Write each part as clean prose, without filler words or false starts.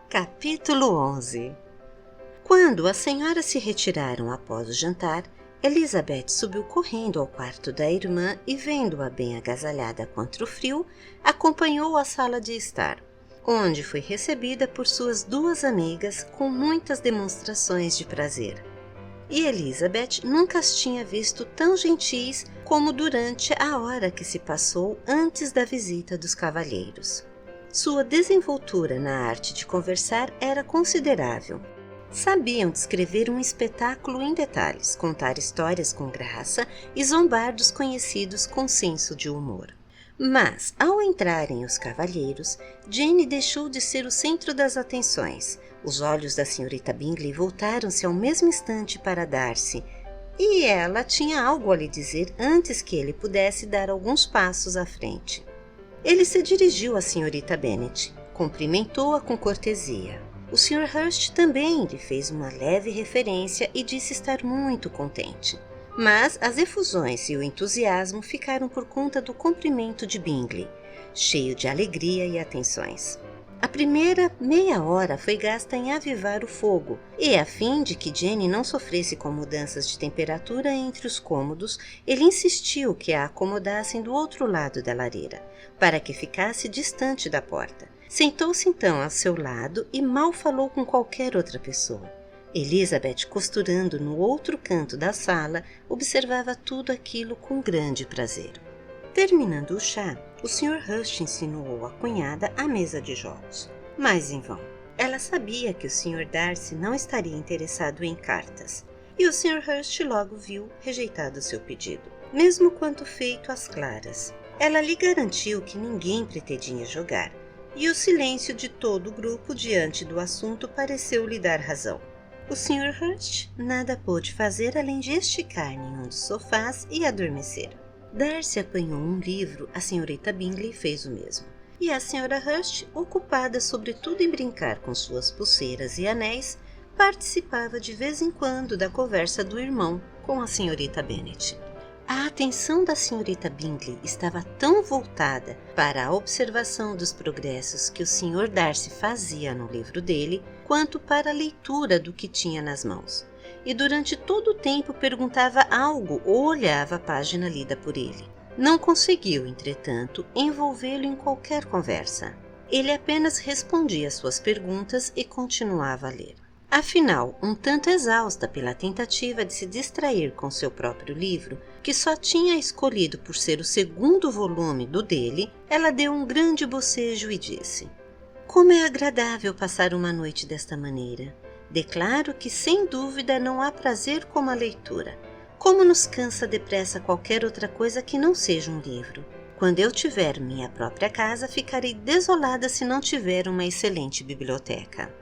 Capítulo 11. Quando as senhoras se retiraram após o jantar, Elizabeth subiu correndo ao quarto da irmã e, vendo-a bem agasalhada contra o frio, acompanhou-a à sala de estar, onde foi recebida por suas duas amigas com muitas demonstrações de prazer. E Elizabeth nunca as tinha visto tão gentis como durante a hora que se passou antes da visita dos cavalheiros. Sua desenvoltura na arte de conversar era considerável. Sabiam descrever um espetáculo em detalhes, contar histórias com graça e zombar dos conhecidos com senso de humor. Mas, ao entrarem os cavalheiros, Jane deixou de ser o centro das atenções. Os olhos da senhorita Bingley voltaram-se ao mesmo instante para Darcy, e ela tinha algo a lhe dizer antes que ele pudesse dar alguns passos à frente. Ele se dirigiu à senhorita Bennet, cumprimentou-a com cortesia. O Sr. Hurst também lhe fez uma leve referência e disse estar muito contente. Mas as efusões e o entusiasmo ficaram por conta do cumprimento de Bingley, cheio de alegria e atenções. A primeira meia hora foi gasta em avivar o fogo, e a fim de que Jane não sofresse com mudanças de temperatura entre os cômodos, ele insistiu que a acomodassem do outro lado da lareira, para que ficasse distante da porta. Sentou-se então ao seu lado e mal falou com qualquer outra pessoa. Elizabeth, costurando no outro canto da sala, observava tudo aquilo com grande prazer. Terminando o chá, o Sr. Hurst insinuou a cunhada à mesa de jogos, mas em vão. Ela sabia que o Sr. Darcy não estaria interessado em cartas, e o Sr. Hurst logo viu rejeitado seu pedido, mesmo quanto feito às claras. Ela lhe garantiu que ninguém pretendia jogar, e o silêncio de todo o grupo diante do assunto pareceu lhe dar razão. O Sr. Hurst nada pôde fazer além de esticar em um dos sofás e adormecer. Darcy apanhou um livro, a senhorita Bingley fez o mesmo, e a senhora Hurst, ocupada sobretudo em brincar com suas pulseiras e anéis, participava de vez em quando da conversa do irmão com a senhorita Bennet. A atenção da senhorita Bingley estava tão voltada para a observação dos progressos que o Sr. Darcy fazia no livro dele, quanto para a leitura do que tinha nas mãos. E durante todo o tempo perguntava algo ou olhava a página lida por ele. Não conseguiu, entretanto, envolvê-lo em qualquer conversa. Ele apenas respondia às suas perguntas e continuava a ler. Afinal, um tanto exausta pela tentativa de se distrair com seu próprio livro, que só tinha escolhido por ser o segundo volume do dele, ela deu um grande bocejo e disse: "Como é agradável passar uma noite desta maneira! Declaro que, sem dúvida, não há prazer como a leitura. Como nos cansa depressa qualquer outra coisa que não seja um livro. Quando eu tiver minha própria casa, ficarei desolada se não tiver uma excelente biblioteca."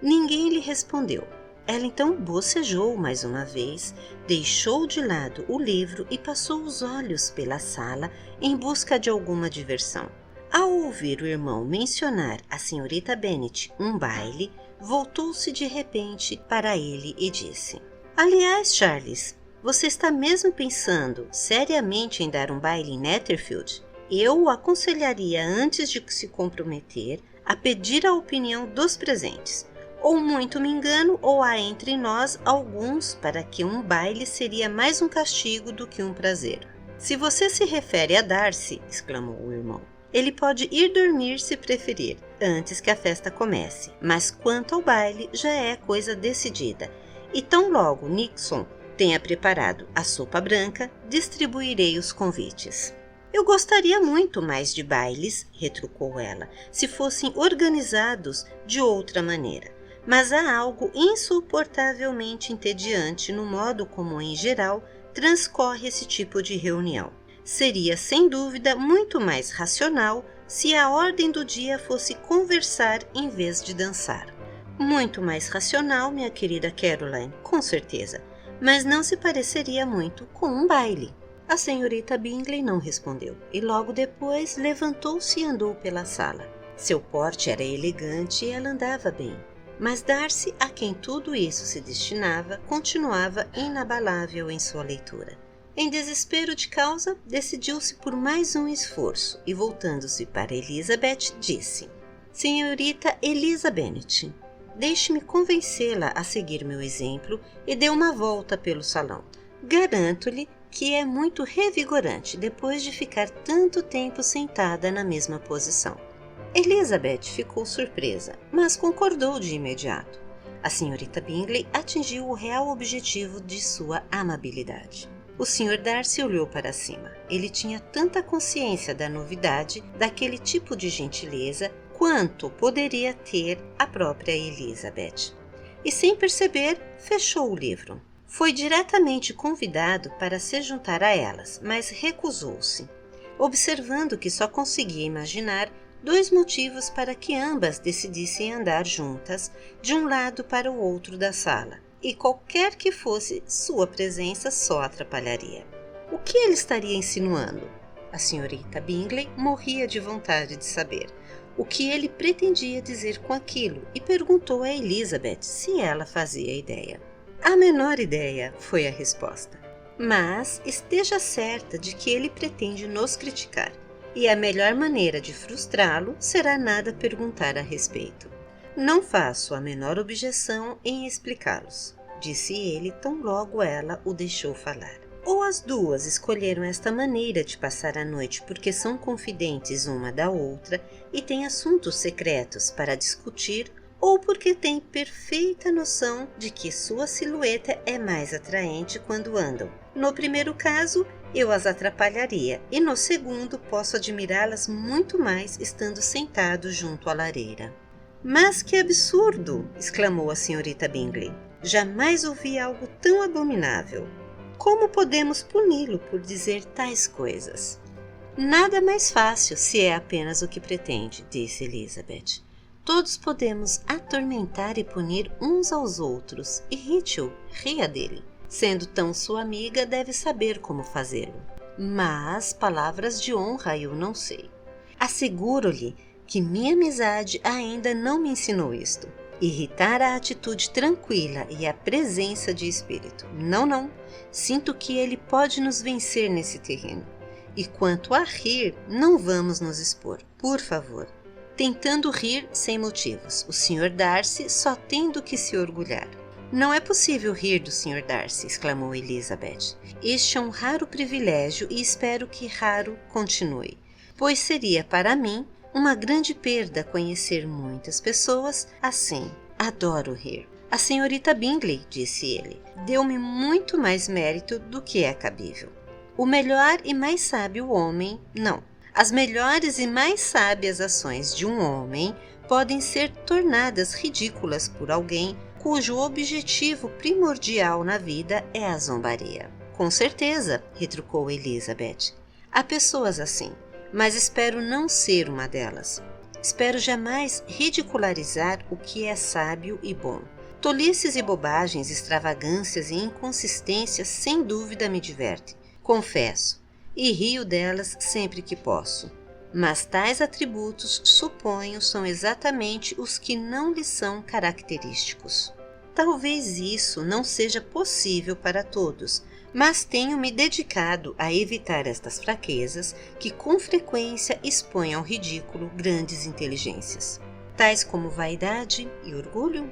Ninguém lhe respondeu. Ela então bocejou mais uma vez, deixou de lado o livro e passou os olhos pela sala em busca de alguma diversão. Ao ouvir o irmão mencionar a senhorita Bennet um baile, voltou-se de repente para ele e disse: "Aliás, Charles, você está mesmo pensando seriamente em dar um baile em Netherfield? Eu o aconselharia, antes de se comprometer, a pedir a opinião dos presentes. Ou muito me engano, ou há entre nós alguns para que um baile seria mais um castigo do que um prazer." "Se você se refere a Darcy", exclamou o irmão, "ele pode ir dormir se preferir, antes que a festa comece, mas quanto ao baile já é coisa decidida, e tão logo Nixon tenha preparado a sopa branca, distribuirei os convites." "Eu gostaria muito mais de bailes", retrucou ela, "se fossem organizados de outra maneira. Mas há algo insuportavelmente entediante no modo como, em geral, transcorre esse tipo de reunião. Seria, sem dúvida, muito mais racional se a ordem do dia fosse conversar em vez de dançar." "Muito mais racional, minha querida Caroline, com certeza, mas não se pareceria muito com um baile." A senhorita Bingley não respondeu, e logo depois levantou-se e andou pela sala. Seu porte era elegante e ela andava bem. Mas Darcy, a quem tudo isso se destinava, continuava inabalável em sua leitura. Em desespero de causa, decidiu-se por mais um esforço e, voltando-se para Elizabeth, disse: Senhorita Eliza Bennet, deixe-me convencê-la a seguir meu exemplo e dê uma volta pelo salão. Garanto-lhe que é muito revigorante depois de ficar tanto tempo sentada na mesma posição. Elizabeth ficou surpresa, mas concordou de imediato. A senhorita Bingley atingiu o real objetivo de sua amabilidade. O Sr. Darcy olhou para cima. Ele tinha tanta consciência da novidade daquele tipo de gentileza quanto poderia ter a própria Elizabeth. E sem perceber, fechou o livro. Foi diretamente convidado para se juntar a elas, mas recusou-se, observando que só conseguia imaginar 2 motivos para que ambas decidissem andar juntas de um lado para o outro da sala, e qualquer que fosse sua presença só atrapalharia. O que ele estaria insinuando? A senhorita Bingley morria de vontade de saber o que ele pretendia dizer com aquilo e perguntou a Elizabeth se ela fazia ideia. A menor ideia, foi a resposta. Mas esteja certa de que ele pretende nos criticar, e a melhor maneira de frustrá-lo será nada perguntar a respeito. Não faço a menor objeção em explicá-los, disse ele tão logo ela o deixou falar. Ou as duas escolheram esta maneira de passar a noite porque são confidentes uma da outra e têm assuntos secretos para discutir, ou porque têm perfeita noção de que sua silhueta é mais atraente quando andam. No primeiro caso, eu as atrapalharia, e no segundo posso admirá-las muito mais estando sentado junto à lareira. Mas que absurdo! Exclamou a senhorita Bingley. Jamais ouvi algo tão abominável. Como podemos puni-lo por dizer tais coisas? Nada mais fácil se é apenas o que pretende, disse Elizabeth. Todos podemos atormentar e punir uns aos outros. Irrite-o, ria dele. Sendo tão sua amiga, deve saber como fazê-lo. Mas palavras de honra eu não sei. Asseguro-lhe que minha amizade ainda não me ensinou isto. Irritar a atitude tranquila e a presença de espírito. Não. Sinto que ele pode nos vencer nesse terreno. E quanto a rir, não vamos nos expor, por favor. Tentando rir sem motivos. O Sr. Darcy só tem do que se orgulhar. Não é possível rir do Sr. Darcy, exclamou Elizabeth. Este é um raro privilégio e espero que raro continue, pois seria para mim uma grande perda conhecer muitas pessoas assim. Adoro rir. A senhorita Bingley, disse ele, deu-me muito mais mérito do que é cabível. O melhor e mais sábio homem, não. As melhores e mais sábias ações de um homem podem ser tornadas ridículas por alguém cujo objetivo primordial na vida é a zombaria. Com certeza, retrucou Elizabeth. Há pessoas assim, mas espero não ser uma delas. Espero jamais ridicularizar o que é sábio e bom. Tolices e bobagens, extravagâncias e inconsistências sem dúvida me divertem, confesso, e rio delas sempre que posso. Mas tais atributos, suponho, são exatamente os que não lhe são característicos. Talvez isso não seja possível para todos, mas tenho me dedicado a evitar estas fraquezas que com frequência expõem ao ridículo grandes inteligências, tais como vaidade e orgulho.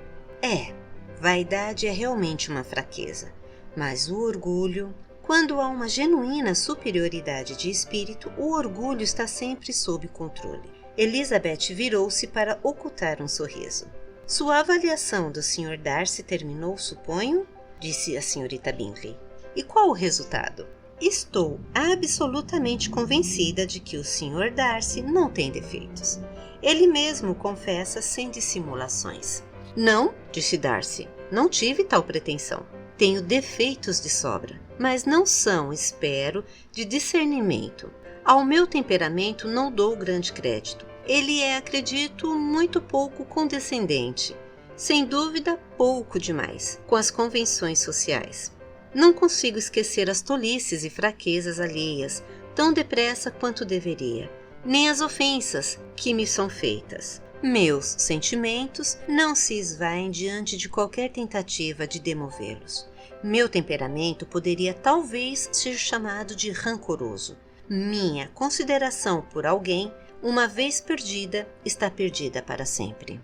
Vaidade é realmente uma fraqueza, mas o orgulho... Quando há uma genuína superioridade de espírito, o orgulho está sempre sob controle. Elizabeth virou-se para ocultar um sorriso. Sua avaliação do Sr. Darcy terminou, suponho? Disse a senhorita Bingley. E qual o resultado? Estou absolutamente convencida de que o Sr. Darcy não tem defeitos. Ele mesmo confessa sem dissimulações. Não, disse Darcy, não tive tal pretensão. Tenho defeitos de sobra, mas não são, espero, de discernimento. Ao meu temperamento não dou grande crédito. Ele é, acredito, muito pouco condescendente. Sem dúvida, pouco demais, com as convenções sociais. Não consigo esquecer as tolices e fraquezas alheias tão depressa quanto deveria, nem as ofensas que me são feitas. Meus sentimentos não se esvaem diante de qualquer tentativa de demovê-los. Meu temperamento poderia talvez ser chamado de rancoroso. Minha consideração por alguém Uma vez perdida, está perdida para sempre.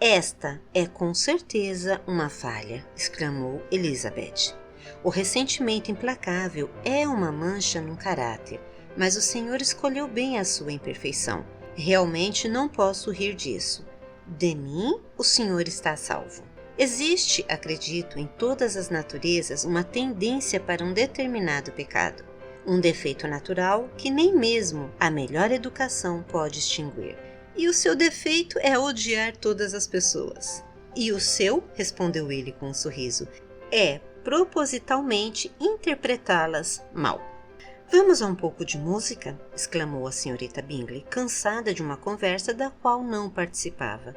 Esta é com certeza uma falha, exclamou Elizabeth. O ressentimento implacável é uma mancha no caráter, mas o Senhor escolheu bem a sua imperfeição. Realmente não posso rir disso. De mim, o Senhor está a salvo. Existe, acredito, em todas as naturezas uma tendência para um determinado pecado, um defeito natural que nem mesmo a melhor educação pode extinguir. E o seu defeito é odiar todas as pessoas. E o seu, respondeu ele com um sorriso, é propositalmente interpretá-las mal. Vamos a um pouco de música? Exclamou a senhorita Bingley, cansada de uma conversa da qual não participava.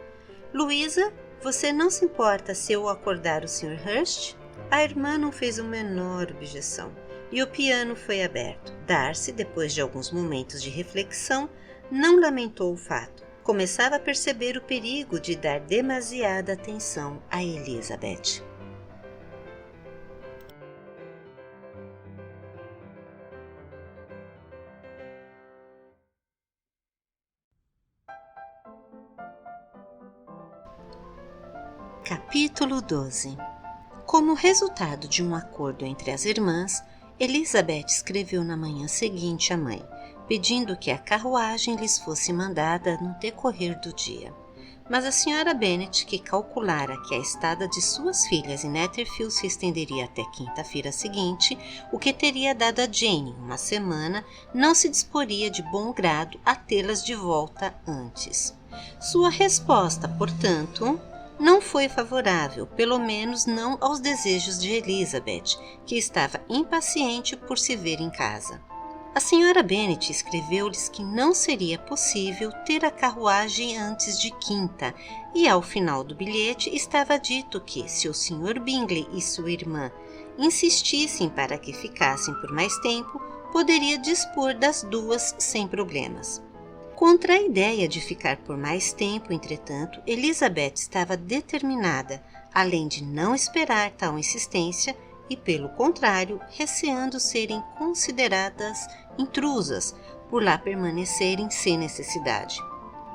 Louisa, você não se importa se eu acordar o Sr. Hurst? A irmã não fez a menor objeção, e o piano foi aberto. Darcy, depois de alguns momentos de reflexão, não lamentou o fato. Começava a perceber o perigo de dar demasiada atenção a Elizabeth. Capítulo 12. Como resultado de um acordo entre as irmãs, Elizabeth escreveu na manhã seguinte à mãe, pedindo que a carruagem lhes fosse mandada no decorrer do dia. Mas a senhora Bennet, que calculara que a estada de suas filhas em Netherfield se estenderia até quinta-feira seguinte, o que teria dado a Jane uma semana, não se disporia de bom grado a tê-las de volta antes. Sua resposta, portanto, não foi favorável, pelo menos não aos desejos de Elizabeth, que estava impaciente por se ver em casa. A senhora Bennet escreveu-lhes que não seria possível ter a carruagem antes de quinta, e ao final do bilhete estava dito que, se o Sr. Bingley e sua irmã insistissem para que ficassem por mais tempo, poderia dispor das duas sem problemas. Contra a ideia de ficar por mais tempo, entretanto, Elizabeth estava determinada, além de não esperar tal insistência e, pelo contrário, receando serem consideradas intrusas por lá permanecerem sem necessidade.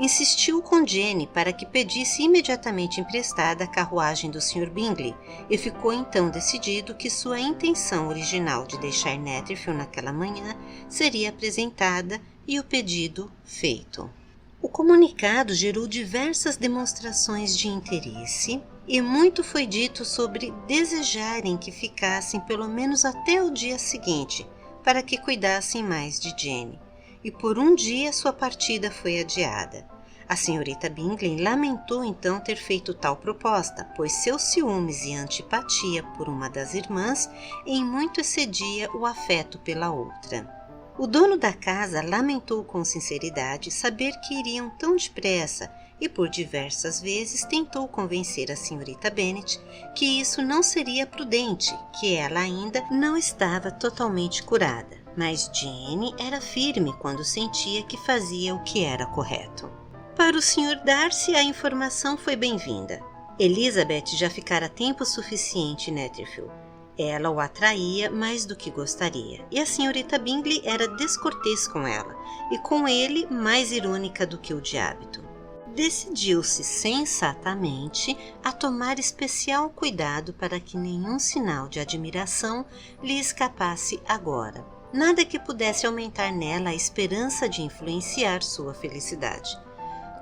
Insistiu com Jane para que pedisse imediatamente emprestada a carruagem do Sr. Bingley e ficou então decidido que sua intenção original de deixar Netherfield naquela manhã seria apresentada e o pedido feito. O comunicado gerou diversas demonstrações de interesse e muito foi dito sobre desejarem que ficassem pelo menos até o dia seguinte, para que cuidassem mais de Jane, e por um dia sua partida foi adiada. A senhorita Bingley lamentou então ter feito tal proposta, pois seus ciúmes e antipatia por uma das irmãs em muito excedia o afeto pela outra. O dono da casa lamentou com sinceridade saber que iriam tão depressa e por diversas vezes tentou convencer a senhorita Bennet que isso não seria prudente, que ela ainda não estava totalmente curada. Mas Jane era firme quando sentia que fazia o que era correto. Para o Sr. Darcy, a informação foi bem-vinda. Elizabeth já ficara tempo suficiente em Netherfield. Ela o atraía mais do que gostaria, e a senhorita Bingley era descortês com ela, e com ele mais irônica do que o de hábito. Decidiu-se sensatamente a tomar especial cuidado para que nenhum sinal de admiração lhe escapasse agora, nada que pudesse aumentar nela a esperança de influenciar sua felicidade.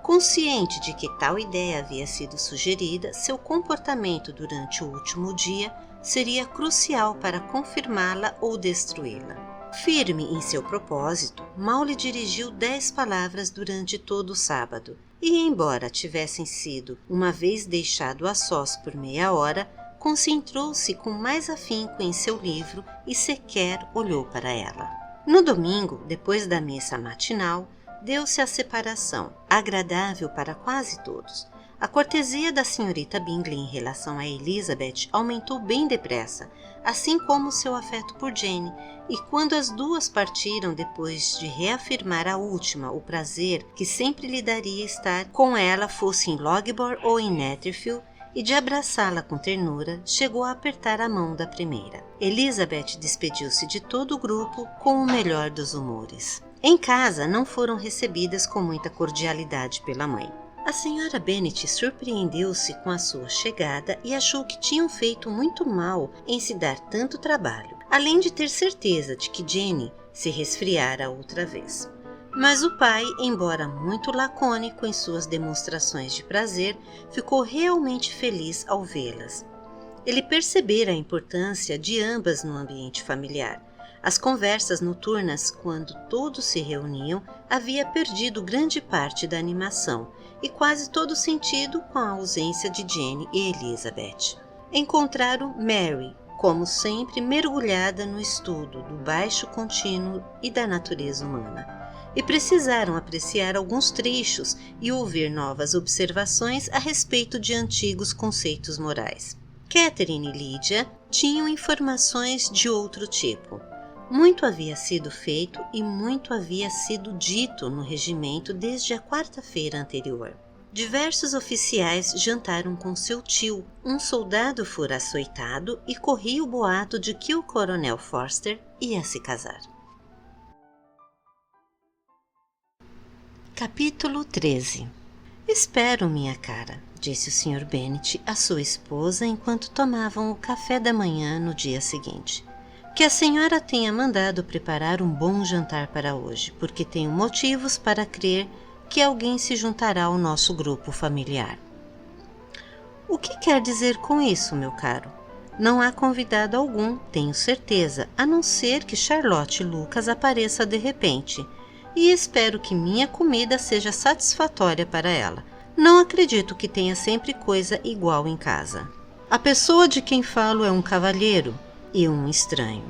Consciente de que tal ideia havia sido sugerida, seu comportamento durante o último dia seria crucial para confirmá-la ou destruí-la. Firme em seu propósito, mal lhe dirigiu 10 palavras durante todo o sábado, e embora tivessem sido uma vez deixado a sós por meia hora, concentrou-se com mais afinco em seu livro e sequer olhou para ela. No domingo, depois da missa matinal, deu-se a separação, agradável para quase todos. A cortesia da senhorita Bingley em relação a Elizabeth aumentou bem depressa, assim como seu afeto por Jane, e quando as duas partiram depois de reafirmar à última o prazer que sempre lhe daria estar com ela, fosse em Logbor ou em Netherfield, e de abraçá-la com ternura, chegou a apertar a mão da primeira. Elizabeth despediu-se de todo o grupo com o melhor dos humores. Em casa, não foram recebidas com muita cordialidade pela mãe. A senhora Bennet surpreendeu-se com a sua chegada e achou que tinham feito muito mal em se dar tanto trabalho, além de ter certeza de que Jenny se resfriara outra vez. Mas o pai, embora muito lacônico em suas demonstrações de prazer, ficou realmente feliz ao vê-las. Ele percebera a importância de ambas no ambiente familiar. As conversas noturnas, quando todos se reuniam, havia perdido grande parte da animação e quase todo o sentido com a ausência de Jenny e Elizabeth. Encontraram Mary, como sempre, mergulhada no estudo do baixo contínuo e da natureza humana, e precisaram apreciar alguns trechos e ouvir novas observações a respeito de antigos conceitos morais. Catherine e Lydia tinham informações de outro tipo. Muito havia sido feito e muito havia sido dito no regimento desde a quarta-feira anterior. Diversos oficiais jantaram com seu tio. Um soldado fora açoitado e corria o boato de que o coronel Forster ia se casar. Capítulo 13. Espero, minha cara, disse o Sr. Bennet à sua esposa enquanto tomavam o café da manhã no dia seguinte, que a senhora tenha mandado preparar um bom jantar para hoje, porque tenho motivos para crer que alguém se juntará ao nosso grupo familiar. O que quer dizer com isso, meu caro? Não há convidado algum, tenho certeza, a não ser que Charlotte Lucas apareça de repente, e espero que minha comida seja satisfatória para ela. Não acredito que tenha sempre coisa igual em casa. A pessoa de quem falo é um cavalheiro e um estranho.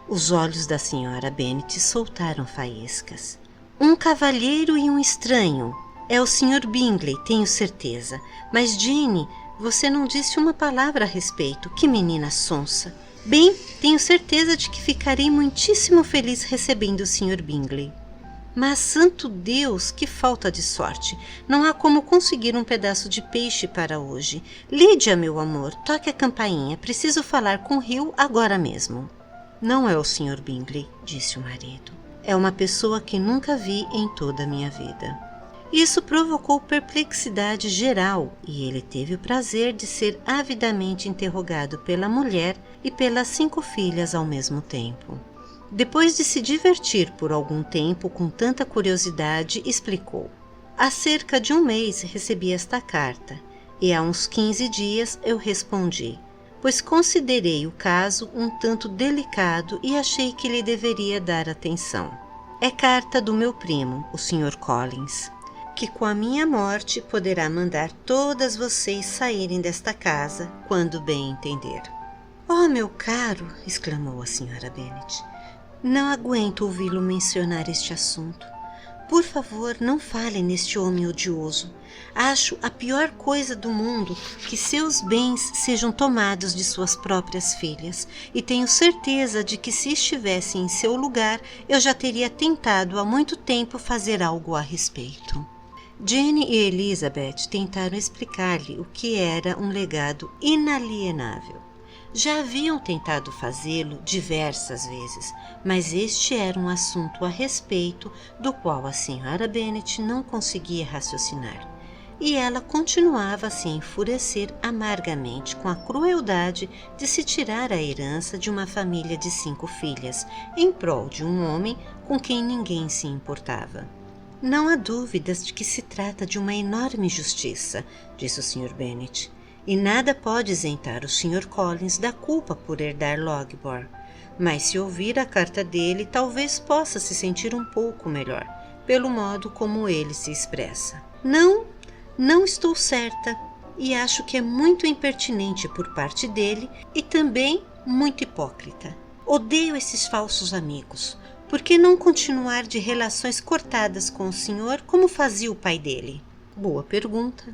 Os olhos da senhora Bennet soltaram faíscas. Um cavalheiro e um estranho. É o Sr. Bingley, tenho certeza. Mas, Jane, você não disse uma palavra a respeito. Que menina sonsa. Bem, tenho certeza de que ficarei muitíssimo feliz recebendo o Sr. Bingley. Mas, santo Deus, que falta de sorte! Não há como conseguir um pedaço de peixe para hoje. Lydia, meu amor, toque a campainha. Preciso falar com Hill agora mesmo. Não é o Sr. Bingley, disse o marido. É uma pessoa que nunca vi em toda a minha vida. Isso provocou perplexidade geral e ele teve o prazer de ser avidamente interrogado pela mulher e pelas 5 filhas ao mesmo tempo. Depois de se divertir por algum tempo com tanta curiosidade, explicou. Há cerca de 1 mês recebi esta carta e há uns 15 dias eu respondi, pois considerei o caso um tanto delicado e achei que lhe deveria dar atenção. É carta do meu primo, o Sr. Collins, que com a minha morte poderá mandar todas vocês saírem desta casa quando bem entender. Oh, meu caro, exclamou a Sra. Bennet, não aguento ouvi-lo mencionar este assunto. Por favor, não fale neste homem odioso. Acho a pior coisa do mundo que seus bens sejam tomados de suas próprias filhas, e tenho certeza de que se estivesse em seu lugar, eu já teria tentado há muito tempo fazer algo a respeito. Jenny e Elizabeth tentaram explicar-lhe o que era um legado inalienável. Já haviam tentado fazê-lo diversas vezes, mas este era um assunto a respeito do qual a Sra. Bennet não conseguia raciocinar, e ela continuava a se enfurecer amargamente com a crueldade de se tirar a herança de uma família de 5 filhas, em prol de um homem com quem ninguém se importava. Não há dúvidas de que se trata de uma enorme injustiça, disse o Sr. Bennet. E nada pode isentar o Sr. Collins da culpa por herdar Loughborough, mas se ouvir a carta dele, talvez possa se sentir um pouco melhor, pelo modo como ele se expressa. Não estou certa, e acho que é muito impertinente por parte dele e também muito hipócrita. Odeio esses falsos amigos. Por que não continuar de relações cortadas com o senhor como fazia o pai dele? Boa pergunta.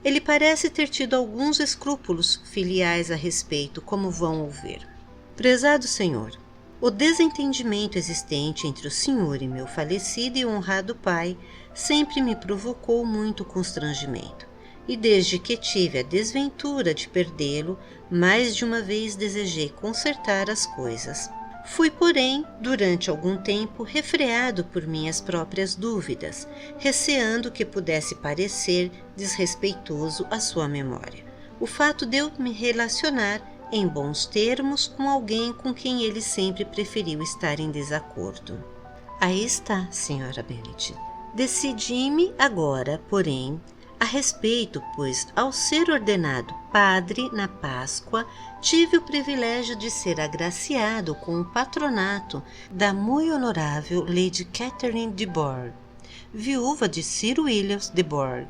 Ele parece ter tido alguns escrúpulos filiais a respeito, como vão ouvir. Prezado senhor, o desentendimento existente entre o senhor e meu falecido e honrado pai sempre me provocou muito constrangimento, e desde que tive a desventura de perdê-lo, mais de uma vez desejei consertar as coisas. Fui, porém, durante algum tempo refreado por minhas próprias dúvidas, receando que pudesse parecer desrespeitoso à sua memória. O fato de eu me relacionar em bons termos com alguém com quem ele sempre preferiu estar em desacordo. Aí está, Sra. Bennet. Decidi-me agora, porém, a respeito, pois, ao ser ordenado padre na Páscoa, tive o privilégio de ser agraciado com o patronato da muito honorável Lady Catherine de Bourgh, viúva de Sir William de Bourgh,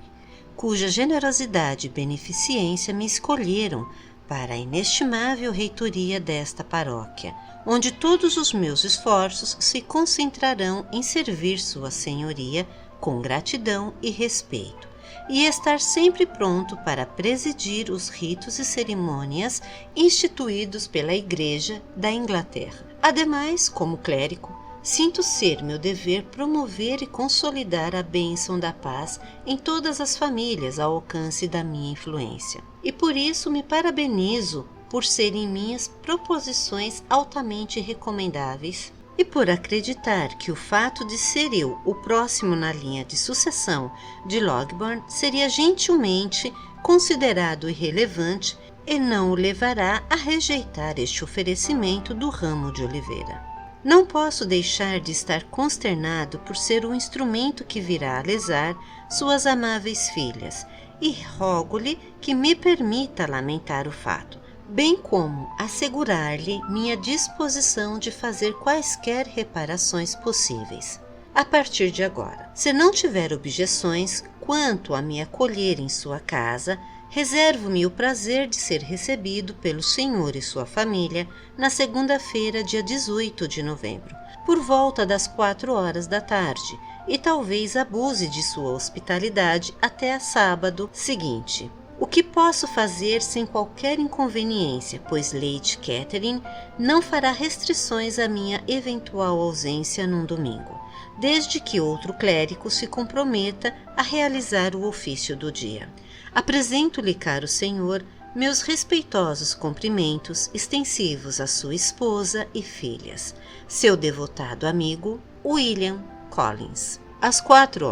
cuja generosidade e beneficência me escolheram para a inestimável reitoria desta paróquia, onde todos os meus esforços se concentrarão em servir Sua Senhoria com gratidão e respeito, e estar sempre pronto para presidir os ritos e cerimônias instituídos pela Igreja da Inglaterra. Ademais, como clérigo, sinto ser meu dever promover e consolidar a bênção da paz em todas as famílias ao alcance da minha influência. E por isso me parabenizo por serem minhas proposições altamente recomendáveis e por acreditar que o fato de ser eu o próximo na linha de sucessão de Longbourn seria gentilmente considerado irrelevante e não o levará a rejeitar este oferecimento do ramo de oliveira. Não posso deixar de estar consternado por ser o instrumento que virá a lesar suas amáveis filhas, e rogo-lhe que me permita lamentar o fato, bem como assegurar-lhe minha disposição de fazer quaisquer reparações possíveis. A partir de agora, se não tiver objeções quanto a me acolher em sua casa, reservo-me o prazer de ser recebido pelo senhor e sua família na segunda-feira, dia 18 de novembro, por volta das 4 da tarde, e talvez abuse de sua hospitalidade até a sábado seguinte. O que posso fazer sem qualquer inconveniência, pois Lady Catherine não fará restrições à minha eventual ausência num domingo, desde que outro clérigo se comprometa a realizar o ofício do dia. Apresento-lhe, caro senhor, meus respeitosos cumprimentos extensivos à sua esposa e filhas, seu devotado amigo, William Collins. Às 4.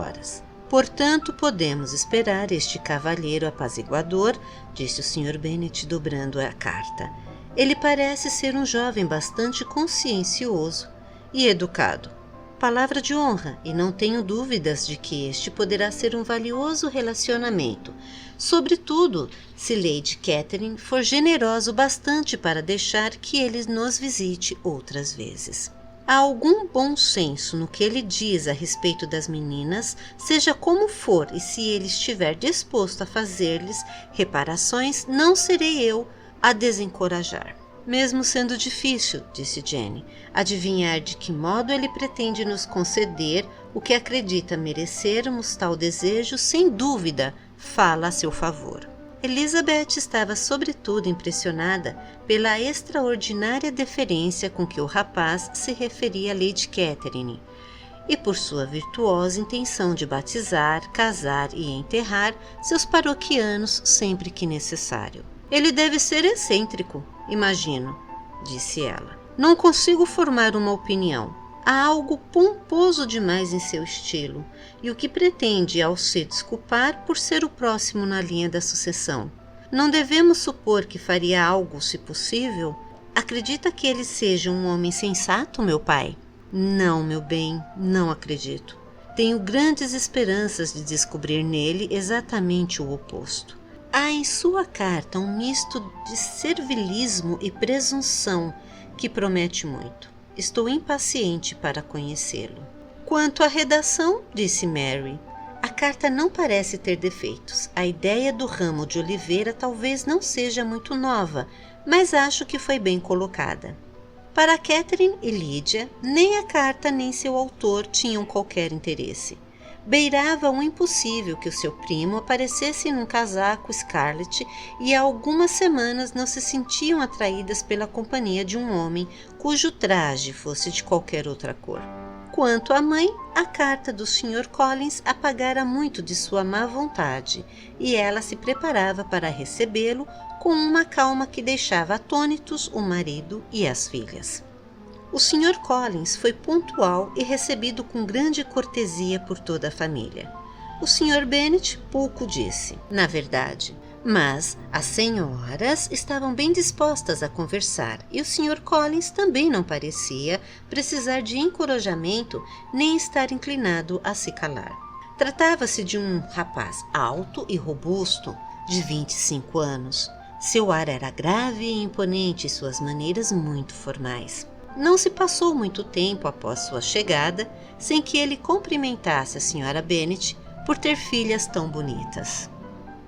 Portanto, podemos esperar este cavalheiro apaziguador, disse o Sr. Bennet dobrando a carta. Ele parece ser um jovem bastante consciencioso e educado. Palavra de honra, e não tenho dúvidas de que este poderá ser um valioso relacionamento, sobretudo se Lady Catherine for generosa o bastante para deixar que ele nos visite outras vezes. Há algum bom senso no que ele diz a respeito das meninas, seja como for, e se ele estiver disposto a fazer-lhes reparações, não serei eu a desencorajar. Mesmo sendo difícil, disse Jenny, adivinhar de que modo ele pretende nos conceder o que acredita merecermos, tal desejo, sem dúvida, fala a seu favor. Elizabeth estava sobretudo impressionada pela extraordinária deferência com que o rapaz se referia a Lady Catherine e por sua virtuosa intenção de batizar, casar e enterrar seus paroquianos sempre que necessário. Ele deve ser excêntrico, imagino, disse ela. Não consigo formar uma opinião. Há algo pomposo demais em seu estilo, e o que pretende ao se desculpar por ser o próximo na linha da sucessão. Não devemos supor que faria algo, se possível? Acredita que ele seja um homem sensato, meu pai? Não, meu bem, não acredito. Tenho grandes esperanças de descobrir nele exatamente o oposto. Há em sua carta um misto de servilismo e presunção que promete muito. Estou impaciente para conhecê-lo. Quanto à redação, disse Mary, a carta não parece ter defeitos. A ideia do ramo de oliveira talvez não seja muito nova, mas acho que foi bem colocada. Para Catherine e Lydia, nem a carta nem seu autor tinham qualquer interesse. Beirava o impossível que o seu primo aparecesse num casaco scarlet e há algumas semanas não se sentiam atraídas pela companhia de um homem cujo traje fosse de qualquer outra cor. Quanto à mãe, a carta do Sr. Collins apagara muito de sua má vontade e ela se preparava para recebê-lo com uma calma que deixava atônitos o marido e as filhas. O Sr. Collins foi pontual e recebido com grande cortesia por toda a família. O Sr. Bennet pouco disse, na verdade, mas as senhoras estavam bem dispostas a conversar e o Sr. Collins também não parecia precisar de encorajamento nem estar inclinado a se calar. Tratava-se de um rapaz alto e robusto, de 25 anos. Seu ar era grave e imponente e suas maneiras muito formais. Não se passou muito tempo após sua chegada sem que ele cumprimentasse a Sra. Bennet por ter filhas tão bonitas.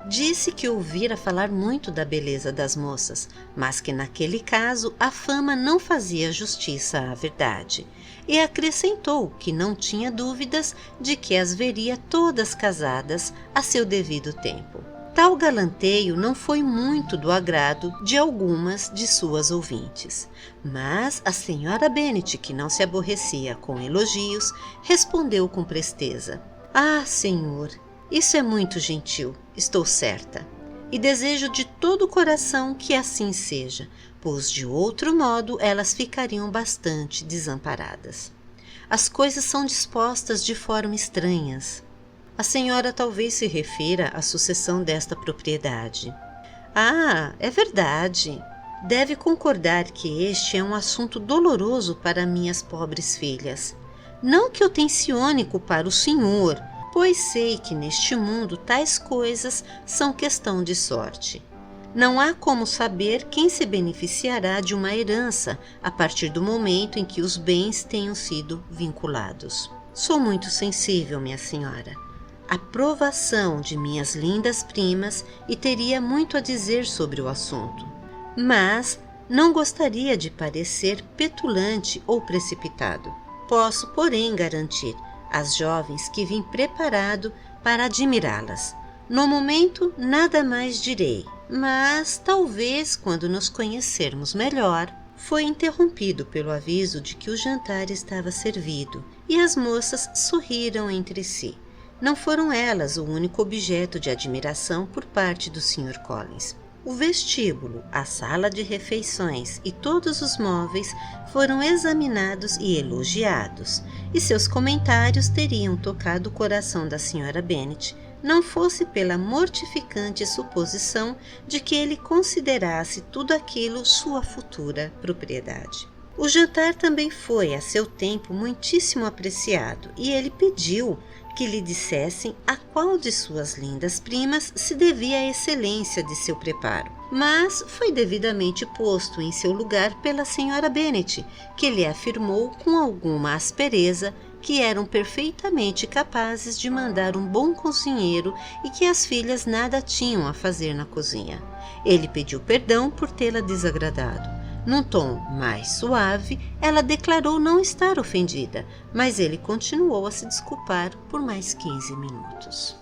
Disse que ouvira falar muito da beleza das moças, mas que naquele caso a fama não fazia justiça à verdade, e acrescentou que não tinha dúvidas de que as veria todas casadas a seu devido tempo. Tal galanteio não foi muito do agrado de algumas de suas ouvintes, mas a Sra. Bennet, que não se aborrecia com elogios, respondeu com presteza: "Ah, senhor, isso é muito gentil, estou certa, e desejo de todo o coração que assim seja, pois de outro modo elas ficariam bastante desamparadas. As coisas são dispostas de forma estranhas. A senhora talvez se refira à sucessão desta propriedade. Ah, é verdade. Deve concordar que este é um assunto doloroso para minhas pobres filhas. Não que eu tencione culpar o senhor, pois sei que neste mundo tais coisas são questão de sorte. Não há como saber quem se beneficiará de uma herança a partir do momento em que os bens tenham sido vinculados. Sou muito sensível, minha senhora, à provação de minhas lindas primas e teria muito a dizer sobre o assunto, mas não gostaria de parecer petulante ou precipitado. Posso, porém, garantir às jovens que vim preparado para admirá-las. No momento, nada mais direi, mas talvez quando nos conhecermos melhor. Foi interrompido pelo aviso de que o jantar estava servido e as moças sorriram entre si. Não foram elas o único objeto de admiração por parte do Sr. Collins. O vestíbulo, a sala de refeições e todos os móveis foram examinados e elogiados, e seus comentários teriam tocado o coração da Sra. Bennet, não fosse pela mortificante suposição de que ele considerasse tudo aquilo sua futura propriedade. O jantar também foi, a seu tempo, muitíssimo apreciado, e ele pediu que lhe dissessem a qual de suas lindas primas se devia a excelência de seu preparo. Mas foi devidamente posto em seu lugar pela Sra. Bennet, que lhe afirmou com alguma aspereza que eram perfeitamente capazes de mandar um bom cozinheiro e que as filhas nada tinham a fazer na cozinha. Ele pediu perdão por tê-la desagradado. Num tom mais suave, ela declarou não estar ofendida, mas ele continuou a se desculpar por mais 15 minutos.